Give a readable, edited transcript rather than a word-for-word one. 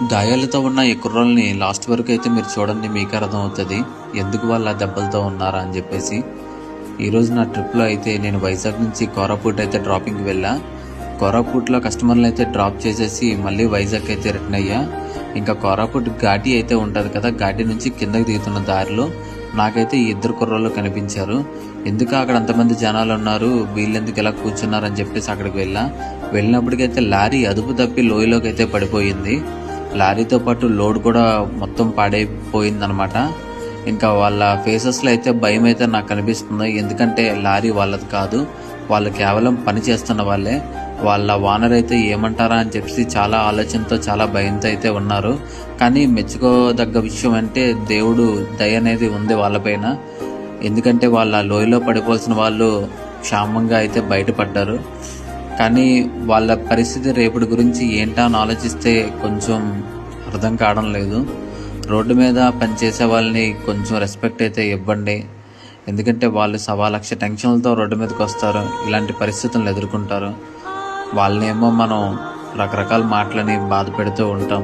గాయాలతో ఉన్న ఈ కుర్రోల్ని లాస్ట్ వరకు అయితే మీరు చూడండి, మీకు అర్థమవుతుంది ఎందుకు వాళ్ళ దెబ్బలతో ఉన్నారా అని చెప్పేసి. ఈరోజు నా ట్రిప్లో అయితే నేను వైజాగ్ నుంచి కోరాపూట్ అయితే డ్రాపింగ్కి వెళ్ళా. కోరాపూట్లో కస్టమర్లు అయితే డ్రాప్ చేసేసి మళ్ళీ వైజాగ్ అయితే రిటర్న్ అయ్యా. ఇంకా కోరాపూట్ ఘాటి అయితే ఉంటుంది కదా, ఘాటి నుంచి కిందకి దిగుతున్న దారిలో నాకైతే ఈ ఇద్దరు కుర్రోళ్ళు కనిపించారు. ఎందుకు అక్కడ అంతమంది జనాలు ఉన్నారు, వీళ్ళెందుకు ఇలా కూర్చున్నారని చెప్పేసి అక్కడికి వెళ్ళినప్పటికైతే లారీ అదుపు తప్పి లోయలోకి అయితే పడిపోయింది. లారీతో పాటు లోడ్ కూడా మొత్తం పాడైపోయిందనమాట. ఇంకా వాళ్ళ ఫేసెస్లో అయితే భయం అయితే నాకు కనిపిస్తుంది. ఎందుకంటే లారీ వాళ్ళది కాదు, వాళ్ళు కేవలం పని చేస్తున్న వాళ్ళే. వాళ్ళ ఓనర్ అయితే ఏమంటారా అని చెప్పి చాలా ఆలోచనతో చాలా భయంతో అయితే ఉన్నారు. కానీ మెచ్చుకోదగ్గ విషయం అంటే దేవుడు దయ అనేది ఉంది వాళ్ళపైన. ఎందుకంటే వాళ్ళ లోయలో పడిపోవాల్సిన వాళ్ళు క్షేమంగా అయితే బయటపడ్డారు. కానీ వాళ్ళ పరిస్థితి రేపటి గురించి ఏంటా అని ఆలోచిస్తే కొంచెం అర్థం కావడం లేదు. రోడ్డు మీద పనిచేసే వాళ్ళని కొంచెం రెస్పెక్ట్ అయితే ఇవ్వండి. ఎందుకంటే వాళ్ళు 1,00,000 టెన్షన్లతో రోడ్డు మీదకి వస్తారు, ఇలాంటి పరిస్థితులను ఎదుర్కొంటారు. వాళ్ళనేమో మనం రకరకాల మాటలని బాధ పెడుతూ ఉంటాం.